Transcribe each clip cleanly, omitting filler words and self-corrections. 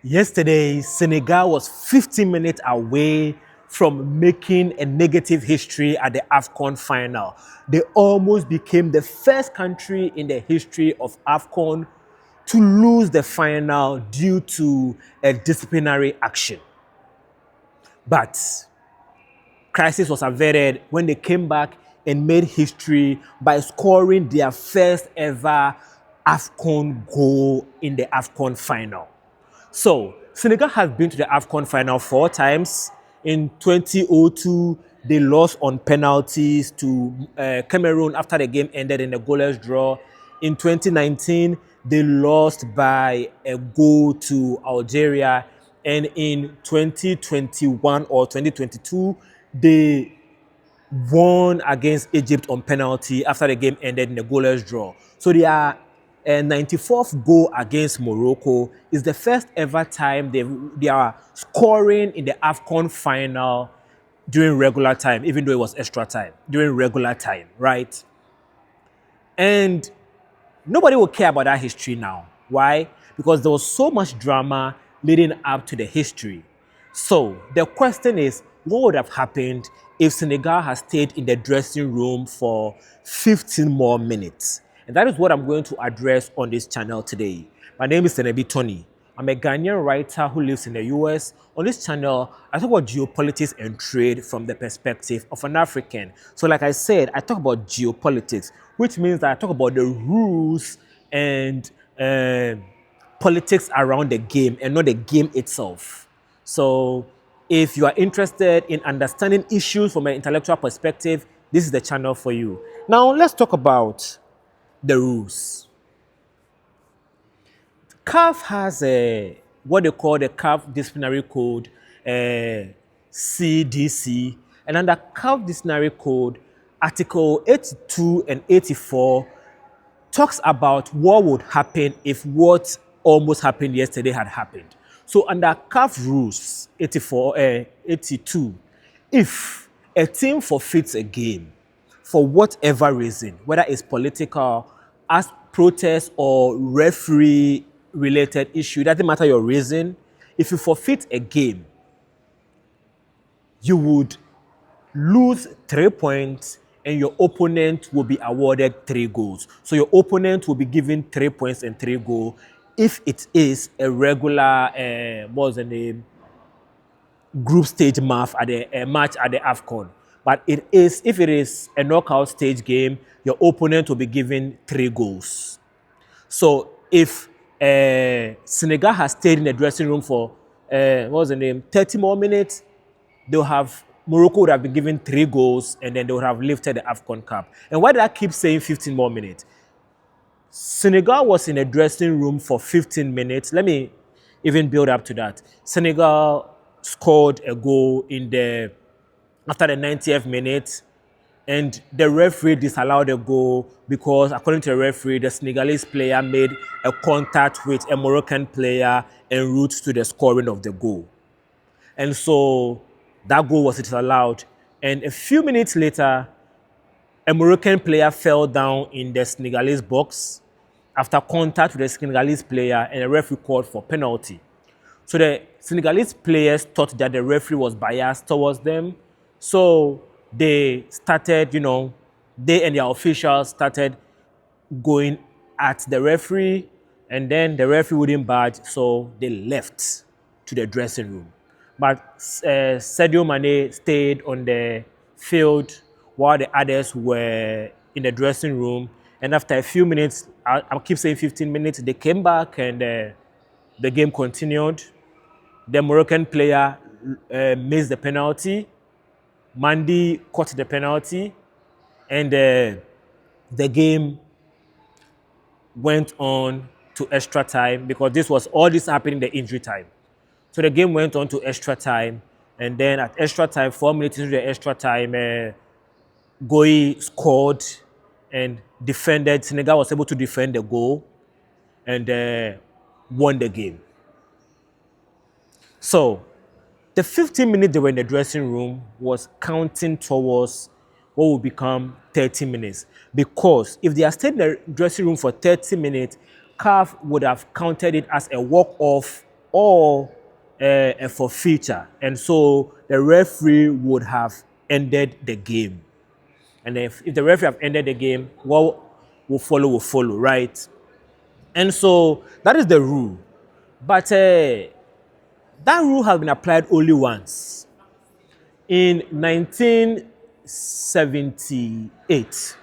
Yesterday, Senegal was 15 minutes away from making a negative history at the AFCON final. They almost became the first country in the history of AFCON to lose the final due to a disciplinary action. But crisis was averted when they came back and made history by scoring their first ever AFCON goal in the AFCON final. So, Senegal has been to the AFCON final 4 times. In 2002, they lost on penalties to Cameroon after the game ended in a goalless draw. In 2019, they lost by a goal to Algeria. And in 2021 or 2022, they won against Egypt on penalty after the game ended in a goalless draw. So their 94th goal against Morocco is the first ever time they are scoring in the AFCON final during regular time, even though it was extra time, during regular time, right? And nobody will care about that history now. Why? Because there was so much drama leading up to the history. So the question is, what would have happened if Senegal had stayed in the dressing room for 15 more minutes? And that is what I'm going to address on this channel today. My name is Tony. I'm a Ghanaian writer who lives in the US. On this channel, I talk about geopolitics and trade from the perspective of an African. So like I said, I talk about geopolitics, which means that I talk about the rules and politics around the game and not the game itself. So if you are interested in understanding issues from an intellectual perspective, this is the channel for you. Now let's talk about the rules. CAF has what they call the CAF Disciplinary Code, CDC, and under CAF Disciplinary Code, Article 82 and 84 talks about what would happen if what almost happened yesterday had happened. So under CAF rules 82, if a team forfeits a game for whatever reason, whether it's political, as protest or referee related issue, it doesn't matter your reason, if you forfeit a game, you would lose 3 points and your opponent will be awarded 3 goals. So your opponent will be given 3 points and 3 goals if it is a regular, what's the name, group stage match at the AFCON. But if it is a knockout stage game, your opponent will be given 3 goals. So if Senegal has stayed in the dressing room for 30 more minutes, Morocco would have been given 3 goals and then they would have lifted the AFCON Cup. And why did I keep saying 15 more minutes? Senegal was in a dressing room for 15 minutes. Let me even build up to that. Senegal scored a goal after the 90th minute, and the referee disallowed the goal because, according to the referee, the Senegalese player made a contact with a Moroccan player en route to the scoring of the goal. And so that goal was disallowed. And a few minutes later, a Moroccan player fell down in the Senegalese box after contact with the Senegalese player, and the referee called for penalty. So the Senegalese players thought that the referee was biased towards them. So they started, they and their officials started going at the referee, and then the referee wouldn't budge, so they left to the dressing room. But Sadio Mane stayed on the field while the others were in the dressing room. And after a few minutes, I keep saying 15 minutes, they came back and the game continued. The Moroccan player missed the penalty. Mandi caught the penalty, and the game went on to extra time because all this happened in the injury time. So the game went on to extra time, and then at extra time, 4 minutes into the extra time, Goyi scored and defended. Senegal was able to defend the goal and won the game. So the 15 minutes they were in the dressing room was counting towards what will become 30 minutes. Because if they had stayed in the dressing room for 30 minutes, CAF would have counted it as a walk-off or a forfeiture, and so the referee would have ended the game. And if the referee have ended the game, what will follow, right? And so that is the rule. But that rule has been applied only once in 1978.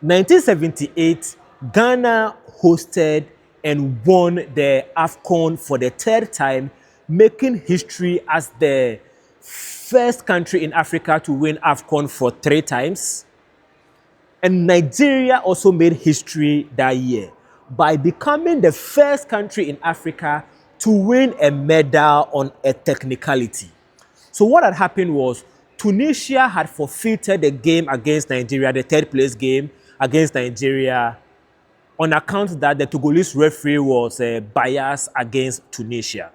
1978, Ghana hosted and won the AFCON for the third time, making history as the first country in Africa to win AFCON for 3 times. And Nigeria also made history that year by becoming the first country in Africa to win a medal on a technicality. So what had happened was Tunisia had forfeited the game against Nigeria, the third place game against Nigeria, on account that the Togolese referee was biased against Tunisia.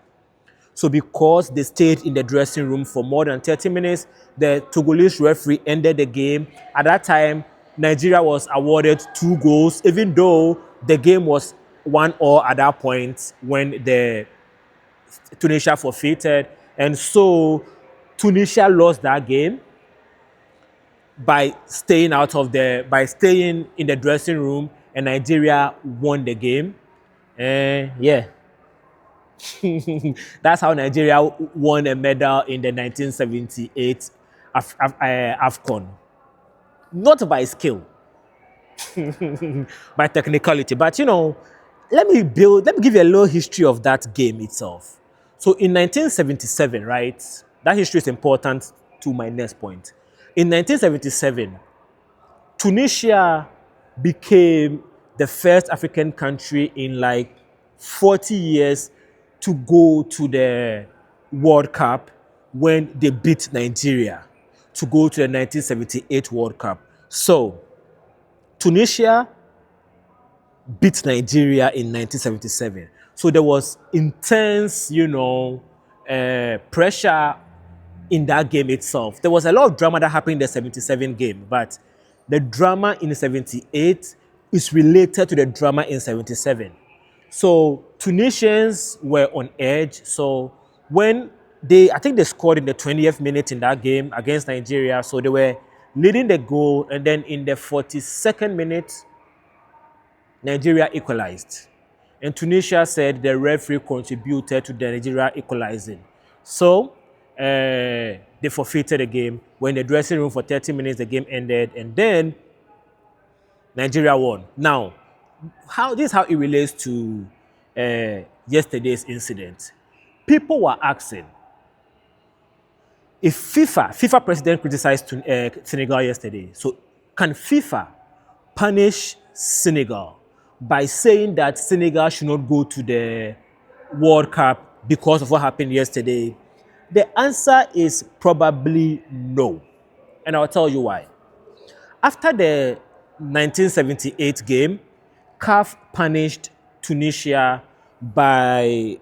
So because they stayed in the dressing room for more than 30 minutes, the Togolese referee ended the game. At that time, Nigeria was awarded 2 goals, even though the game was 1-1 at that point when the Tunisia forfeited. And so Tunisia lost that game by staying in the dressing room, and Nigeria won the game. Yeah. That's how Nigeria won a medal in the 1978 AFCON. Not by skill, by technicality. But let me give you a little history of that game itself. So in 1977, right? That history is important to my next point. In 1977, Tunisia became the first African country in like 40 years to go to the World Cup when they beat Nigeria to go to the 1978 World Cup. So Tunisia beat Nigeria in 1977. So there was intense, pressure in that game itself. There was a lot of drama that happened in the 77 game, but the drama in 78 is related to the drama in 77. So Tunisians were on edge. So when I think they scored in the 20th minute in that game against Nigeria. So they were leading the goal, and then in the 42nd minute, Nigeria equalized. And Tunisia said the referee contributed to the Nigeria equalizing. So they forfeited the game. We're in the dressing room for 30 minutes, the game ended, and then Nigeria won. Now, this is how it relates to yesterday's incident. People were asking, if FIFA president criticized Senegal yesterday, so can FIFA punish Senegal by saying that Senegal should not go to the World Cup because of what happened yesterday? The answer is probably no. And I'll tell you why. After the 1978 game, CAF punished Tunisia by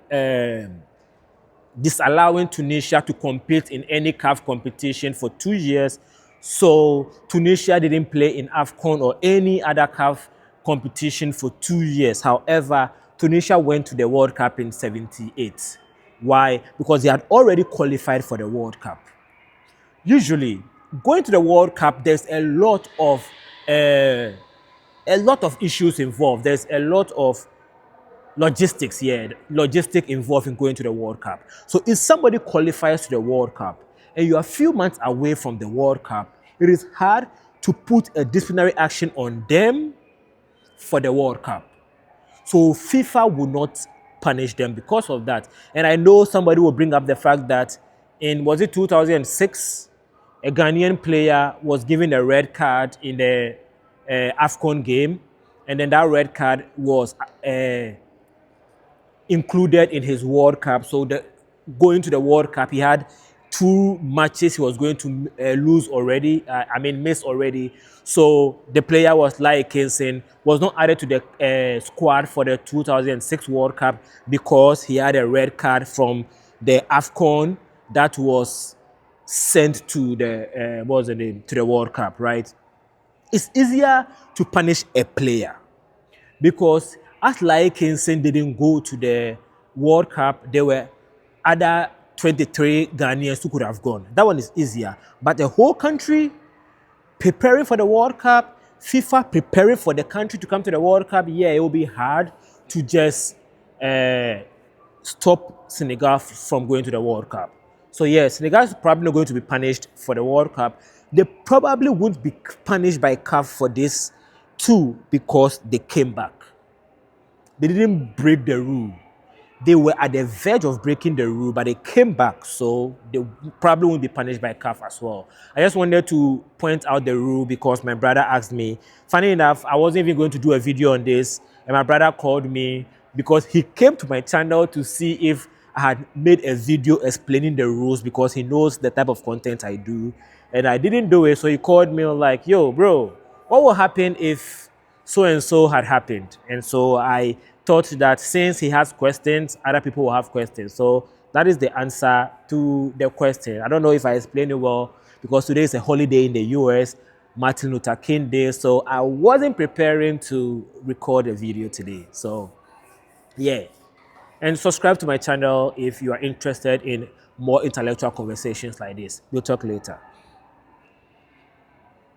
disallowing Tunisia to compete in any CAF competition for 2 years. So Tunisia didn't play in AFCON or any other CAF competition for 2 years. However, Tunisia went to the World Cup in 78. Why? Because they had already qualified for the World Cup. Usually, going to the World Cup, there's a lot of issues involved. There's a lot of logistics involved in going to the World Cup. So if somebody qualifies to the World Cup and you are a few months away from the World Cup, it is hard to put a disciplinary action on them for the World Cup. So FIFA will not punish them because of that. And I know somebody will bring up the fact that in, was it 2006, a Ghanaian player was given a red card in the AFCON game, and then that red card was included in his World Cup. So going to the World Cup, he had 2 matches he was going to miss already. So the player was like Kinson, was not added to the squad for the 2006 World Cup because he had a red card from the AFCON that was sent to the to the World Cup, right? It's easier to punish a player because as like Kinson didn't go to the World Cup, there were other 23 Ghanaians who could have gone. That one is easier. But the whole country preparing for the World Cup, FIFA preparing for the country to come to the World Cup, yeah, it will be hard to just stop Senegal from going to the World Cup. So yeah, Senegal is probably not going to be punished for the World Cup. They probably won't be punished by CAF for this too because they came back. They didn't break the rule. They were at the verge of breaking the rule, but they came back, so they probably won't be punished by CAF as well. I just wanted to point out the rule because my brother asked me. Funny enough, I wasn't even going to do a video on this, and my brother called me because he came to my channel to see if I had made a video explaining the rules because he knows the type of content I do, and I didn't do it, so he called me like, yo, bro, what will happen if so and so had happened? And so I thought that since he has questions, other people will have questions. So that is the answer to the question. I don't know if I explained it well because today is a holiday in the US, Martin Luther King Day. So I wasn't preparing to record a video today. So yeah. And subscribe to my channel if you are interested in more intellectual conversations like this. We'll talk later.